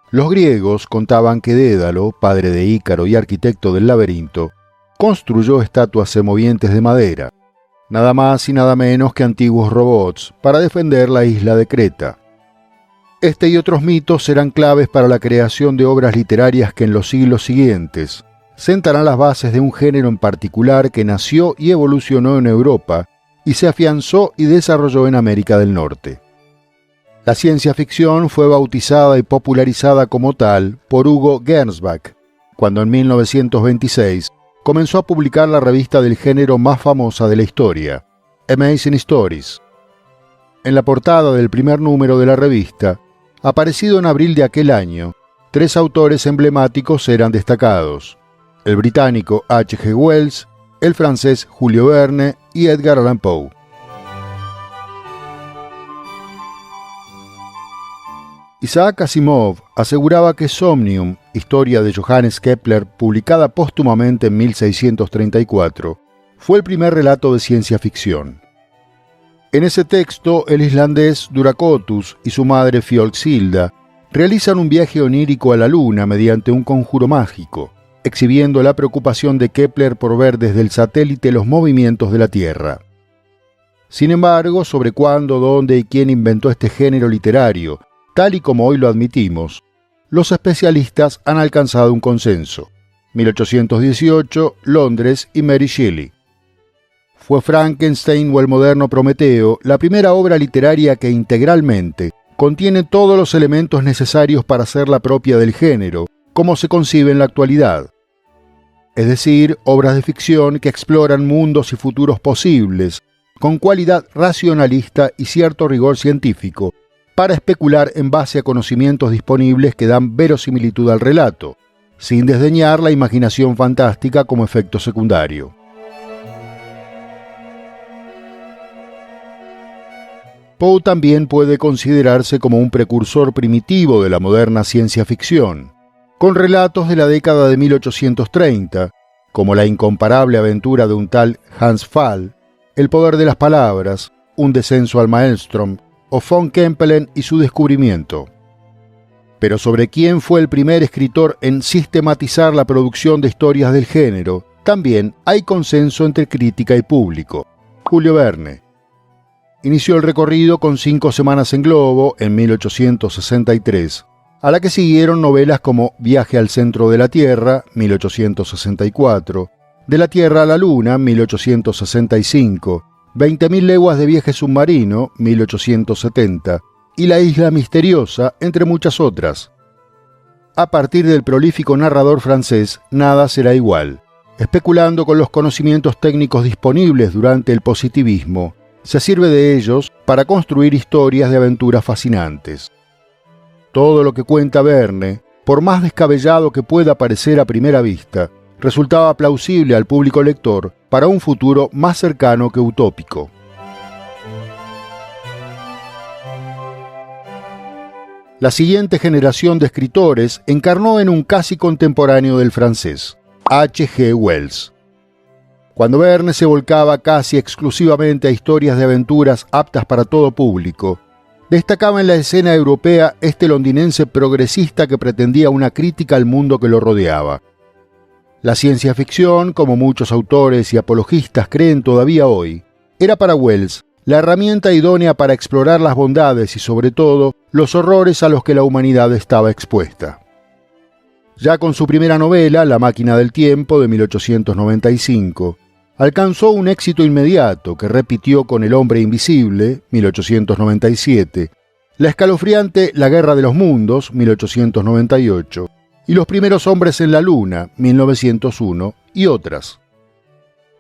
Los griegos contaban que Dédalo, padre de Ícaro y arquitecto del laberinto, construyó estatuas semovientes de madera, nada más y nada menos que antiguos robots, para defender la isla de Creta. Este y otros mitos serán claves para la creación de obras literarias que en los siglos siguientes sentarán las bases de un género en particular que nació y evolucionó en Europa y se afianzó y desarrolló en América del Norte. La ciencia ficción fue bautizada y popularizada como tal por Hugo Gernsback, cuando en 1926 comenzó a publicar la revista del género más famosa de la historia, Amazing Stories. En la portada del primer número de la revista, aparecido en abril de aquel año, 3 autores emblemáticos eran destacados: el británico H. G. Wells, el francés Julio Verne y Edgar Allan Poe. Isaac Asimov aseguraba que Somnium, historia de Johannes Kepler, publicada póstumamente en 1634, fue el primer relato de ciencia ficción. En ese texto, el islandés Duracotus y su madre Fjölskylda realizan un viaje onírico a la Luna mediante un conjuro mágico, exhibiendo la preocupación de Kepler por ver desde el satélite los movimientos de la Tierra. Sin embargo, sobre cuándo, dónde y quién inventó este género literario, tal y como hoy lo admitimos, los especialistas han alcanzado un consenso: 1818, Londres y Mary Shelley. ¿Fue Frankenstein o el moderno Prometeo la primera obra literaria que integralmente contiene todos los elementos necesarios para ser la propia del género, como se concibe en la actualidad? Es decir, obras de ficción que exploran mundos y futuros posibles, con cualidad racionalista y cierto rigor científico, para especular en base a conocimientos disponibles que dan verosimilitud al relato, sin desdeñar la imaginación fantástica como efecto secundario. Poe también puede considerarse como un precursor primitivo de la moderna ciencia ficción, con relatos de la década de 1830, como La incomparable aventura de un tal Hans Pfaall, El poder de las palabras, Un descenso al Maelstrom, o Von Kempelen y su descubrimiento. Pero sobre quién fue el primer escritor en sistematizar la producción de historias del género, también hay consenso entre crítica y público: Julio Verne. Inició el recorrido con 5 semanas en globo en 1863, a la que siguieron novelas como Viaje al centro de la Tierra, 1864, De la Tierra a la Luna, 1865, 20.000 leguas de viaje submarino, 1870, y La isla misteriosa, entre muchas otras. A partir del prolífico narrador francés, nada será igual. Especulando con los conocimientos técnicos disponibles durante el positivismo, se sirve de ellos para construir historias de aventuras fascinantes. Todo lo que cuenta Verne, por más descabellado que pueda parecer a primera vista, resultaba plausible al público lector para un futuro más cercano que utópico. La siguiente generación de escritores encarnó en un casi contemporáneo del francés, H. G. Wells. Cuando Verne se volcaba casi exclusivamente a historias de aventuras aptas para todo público, destacaba en la escena europea este londinense progresista que pretendía una crítica al mundo que lo rodeaba. La ciencia ficción, como muchos autores y apologistas creen todavía hoy, era para Wells la herramienta idónea para explorar las bondades y, sobre todo, los horrores a los que la humanidad estaba expuesta. Ya con su primera novela, La máquina del tiempo, de 1895, alcanzó un éxito inmediato que repitió con El hombre invisible, 1897, la escalofriante La guerra de los mundos, 1898, y Los primeros hombres en la luna, 1901, y otras.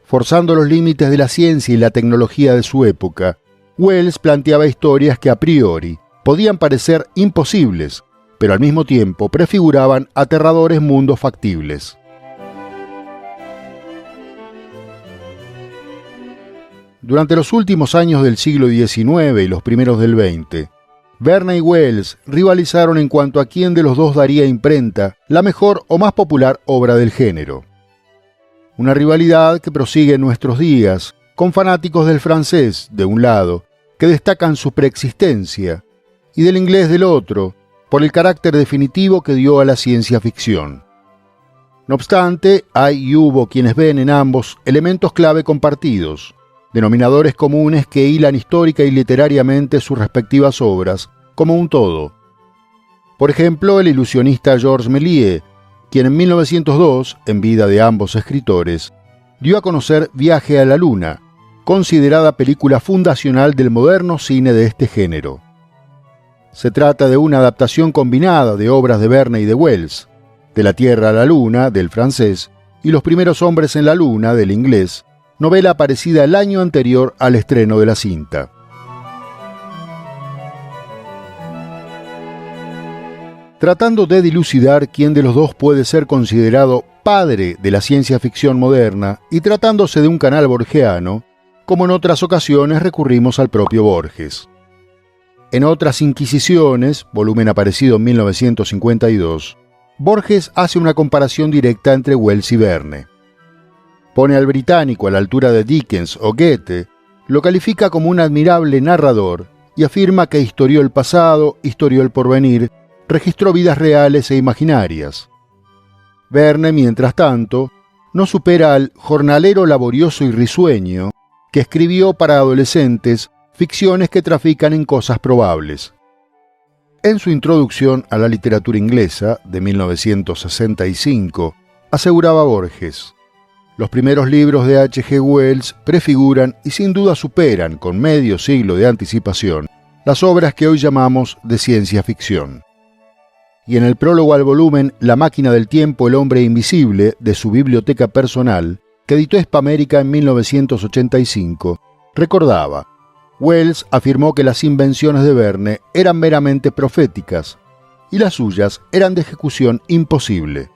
Forzando los límites de la ciencia y la tecnología de su época, Wells planteaba historias que a priori podían parecer imposibles, pero al mismo tiempo prefiguraban aterradores mundos factibles. Durante los últimos años del siglo XIX y los primeros del XX, Verne y Wells rivalizaron en cuanto a quién de los dos daría imprenta la mejor o más popular obra del género. Una rivalidad que prosigue en nuestros días, con fanáticos del francés, de un lado, que destacan su preexistencia, y del inglés del otro, por el carácter definitivo que dio a la ciencia ficción. No obstante, hay y hubo quienes ven en ambos elementos clave compartidos, denominadores comunes que hilan histórica y literariamente sus respectivas obras, como un todo. Por ejemplo, el ilusionista Georges Méliès, quien en 1902, en vida de ambos escritores, dio a conocer Viaje a la Luna, considerada película fundacional del moderno cine de este género. Se trata de una adaptación combinada de obras de Verne y de Wells, De la Tierra a la Luna, del francés, y Los primeros hombres en la Luna, del inglés, novela aparecida el año anterior al estreno de la cinta. Tratando de dilucidar quién de los dos puede ser considerado padre de la ciencia ficción moderna y tratándose de un canal borgiano, como en otras ocasiones recurrimos al propio Borges. En Otras Inquisiciones, volumen aparecido en 1952, Borges hace una comparación directa entre Wells y Verne. Pone al británico a la altura de Dickens o Goethe, lo califica como un admirable narrador y afirma que historió el pasado, historió el porvenir, registró vidas reales e imaginarias. Verne, mientras tanto, no supera al jornalero laborioso y risueño que escribió para adolescentes ficciones que trafican en cosas probables. En su introducción a la literatura inglesa, de 1965, aseguraba Borges: los primeros libros de H.G. Wells prefiguran y sin duda superan, con medio siglo de anticipación, las obras que hoy llamamos de ciencia ficción. Y en el prólogo al volumen La máquina del tiempo, el hombre invisible, de su biblioteca personal, que editó Hispamérica en 1985, recordaba: Wells afirmó que las invenciones de Verne eran meramente proféticas y las suyas eran de ejecución imposible,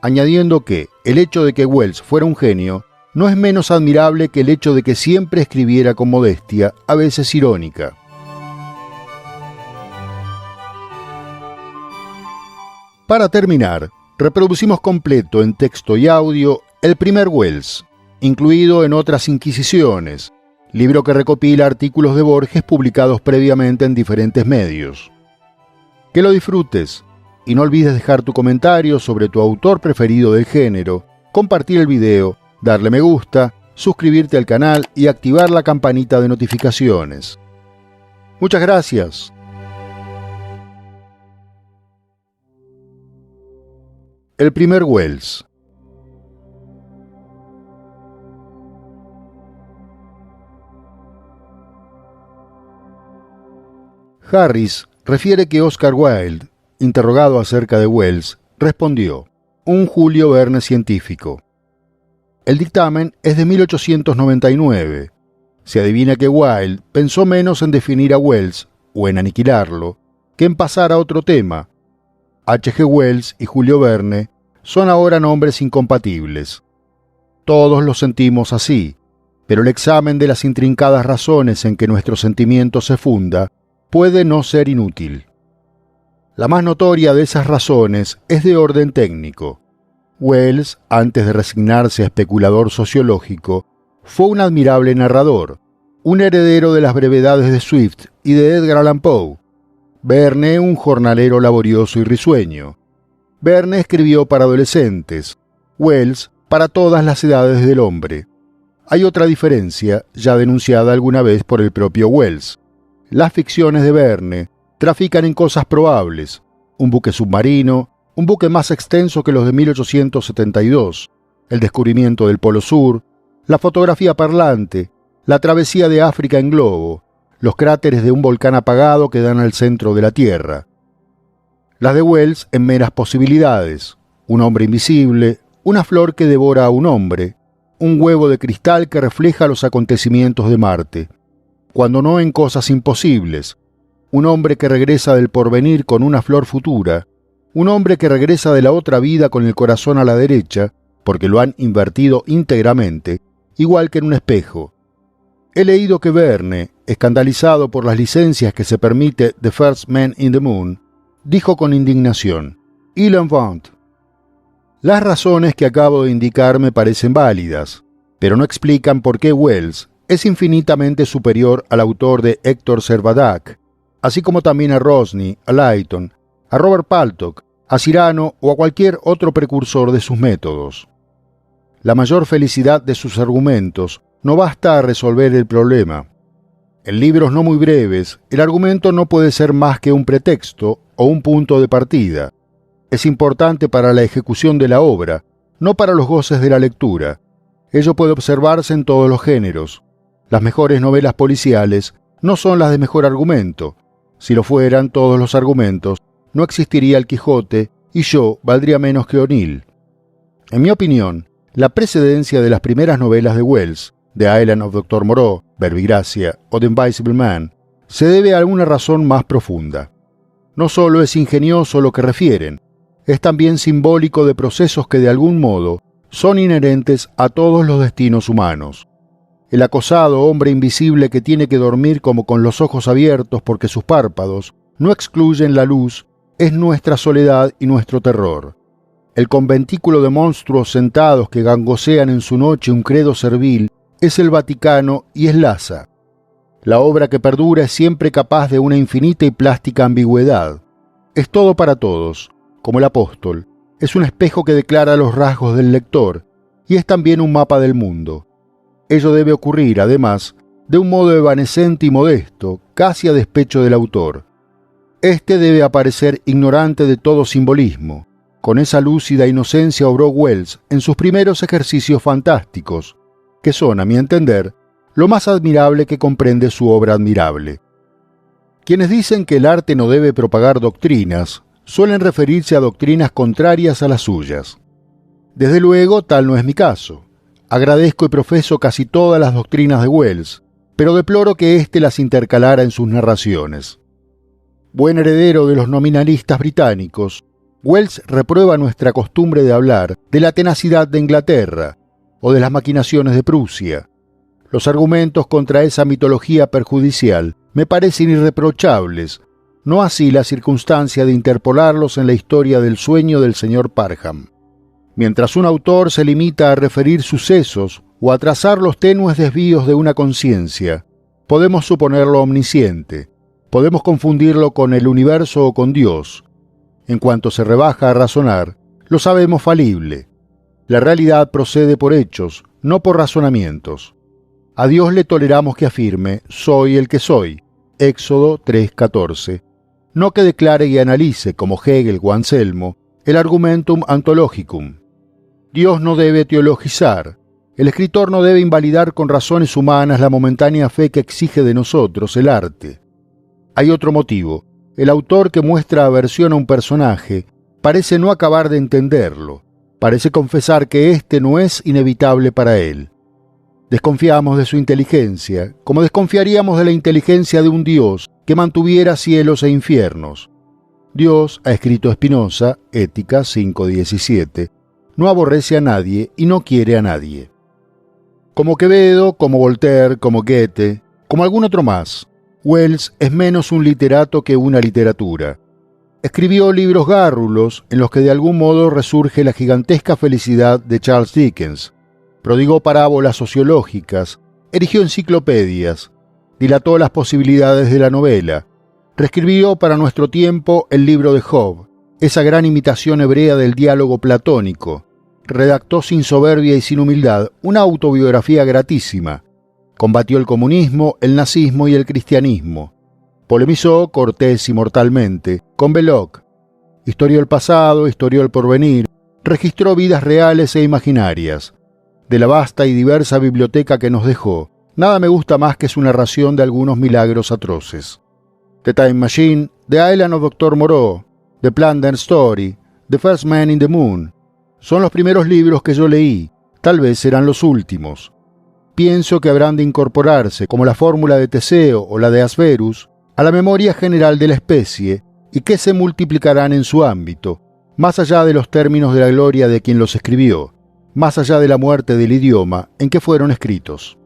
añadiendo que el hecho de que Wells fuera un genio no es menos admirable que el hecho de que siempre escribiera con modestia, a veces irónica. Para terminar, reproducimos completo en texto y audio el primer Wells, incluido en Otras Inquisiciones, libro que recopila artículos de Borges publicados previamente en diferentes medios. Que lo disfrutes y no olvides dejar tu comentario sobre tu autor preferido del género, compartir el video, darle me gusta, suscribirte al canal y activar la campanita de notificaciones. Muchas gracias. El primer Wells. Harris refiere que Oscar Wilde, interrogado acerca de Wells, respondió: un Julio Verne científico. El dictamen es de 1899. Se adivina que Wilde pensó menos en definir a Wells, o en aniquilarlo, que en pasar a otro tema. H.G. Wells y Julio Verne son ahora nombres incompatibles. Todos lo sentimos así, pero el examen de las intrincadas razones en que nuestro sentimiento se funda puede no ser inútil. La más notoria de esas razones es de orden técnico. Wells, antes de resignarse a especulador sociológico, fue un admirable narrador, un heredero de las brevedades de Swift y de Edgar Allan Poe. Verne, un jornalero laborioso y risueño. Verne escribió para adolescentes, Wells para todas las edades del hombre. Hay otra diferencia, ya denunciada alguna vez por el propio Wells. Las ficciones de Verne trafican en cosas probables: un buque submarino, un buque más extenso que los de 1872, el descubrimiento del Polo Sur, la fotografía parlante, la travesía de África en globo, los cráteres de un volcán apagado que dan al centro de la Tierra. Las de Wells en meras posibilidades: un hombre invisible, una flor que devora a un hombre, un huevo de cristal que refleja los acontecimientos de Marte, cuando no en cosas imposibles: un hombre que regresa del porvenir con una flor futura, un hombre que regresa de la otra vida con el corazón a la derecha, porque lo han invertido íntegramente, igual que en un espejo. He leído que Verne, escandalizado por las licencias que se permite The First Man in the Moon, dijo con indignación: «Il invente». Las razones que acabo de indicar me parecen válidas, pero no explican por qué Wells es infinitamente superior al autor de Héctor Servadac, así como también a Rosny, a Lighton, a Robert Paltok, a Cyrano o a cualquier otro precursor de sus métodos. La mayor felicidad de sus argumentos no basta a resolver el problema. En libros no muy breves, el argumento no puede ser más que un pretexto o un punto de partida. Es importante para la ejecución de la obra, no para los goces de la lectura. Ello puede observarse en todos los géneros. Las mejores novelas policiales no son las de mejor argumento. Si lo fueran todos los argumentos, no existiría el Quijote y yo valdría menos que O'Neill. En mi opinión, la precedencia de las primeras novelas de Wells, The Island of Dr. Moreau, Verbigracia o The Invisible Man, se debe a alguna razón más profunda. No solo es ingenioso lo que refieren, es también simbólico de procesos que de algún modo son inherentes a todos los destinos humanos. El acosado hombre invisible que tiene que dormir como con los ojos abiertos porque sus párpados no excluyen la luz es nuestra soledad y nuestro terror. El conventículo de monstruos sentados que gangosean en su noche un credo servil es el Vaticano y es Lhasa. La obra que perdura es siempre capaz de una infinita y plástica ambigüedad. Es todo para todos, como el apóstol. Es un espejo que declara los rasgos del lector y es también un mapa del mundo. Ello debe ocurrir, además, de un modo evanescente y modesto, casi a despecho del autor. Este debe aparecer ignorante de todo simbolismo. Con esa lúcida inocencia obró Wells en sus primeros ejercicios fantásticos, que son, a mi entender, lo más admirable que comprende su obra admirable. Quienes dicen que el arte no debe propagar doctrinas, suelen referirse a doctrinas contrarias a las suyas. Desde luego, tal no es mi caso. Agradezco y profeso casi todas las doctrinas de Wells, pero deploro que éste las intercalara en sus narraciones. Buen heredero de los nominalistas británicos, Wells reprueba nuestra costumbre de hablar de la tenacidad de Inglaterra o de las maquinaciones de Prusia. Los argumentos contra esa mitología perjudicial me parecen irreprochables, no así la circunstancia de interpolarlos en la historia del sueño del señor Parham. Mientras un autor se limita a referir sucesos o a trazar los tenues desvíos de una conciencia, podemos suponerlo omnisciente, podemos confundirlo con el universo o con Dios. En cuanto se rebaja a razonar, lo sabemos falible. La realidad procede por hechos, no por razonamientos. A Dios le toleramos que afirme, soy el que soy, Éxodo 3:14, no que declare y analice, como Hegel o Anselmo, el argumentum antologicum. Dios no debe teologizar. El escritor no debe invalidar con razones humanas la momentánea fe que exige de nosotros el arte. Hay otro motivo. El autor que muestra aversión a un personaje parece no acabar de entenderlo, parece confesar que éste no es inevitable para él. Desconfiamos de su inteligencia, como desconfiaríamos de la inteligencia de un Dios que mantuviera cielos e infiernos. Dios, ha escrito Spinoza, Ética 5:17, no aborrece a nadie y no quiere a nadie. Como Quevedo, como Voltaire, como Goethe, como algún otro más, Wells es menos un literato que una literatura. Escribió libros gárrulos en los que de algún modo resurge la gigantesca felicidad de Charles Dickens. Prodigó parábolas sociológicas, erigió enciclopedias, dilató las posibilidades de la novela, reescribió para nuestro tiempo el libro de Job, esa gran imitación hebrea del diálogo platónico, redactó sin soberbia y sin humildad una autobiografía gratísima, combatió el comunismo, el nazismo y el cristianismo, polemizó cortés y mortalmente con Belloc, historió el pasado, historió el porvenir, registró vidas reales e imaginarias. De la vasta y diversa biblioteca que nos dejó, nada me gusta más que su narración de algunos milagros atroces. The Time Machine, The Island of Dr. Moreau, The Plundered Story, The First Man in the Moon, son los primeros libros que yo leí, tal vez serán los últimos. Pienso que habrán de incorporarse, como la fórmula de Teseo o la de Asverus, a la memoria general de la especie y que se multiplicarán en su ámbito, más allá de los términos de la gloria de quien los escribió, más allá de la muerte del idioma en que fueron escritos.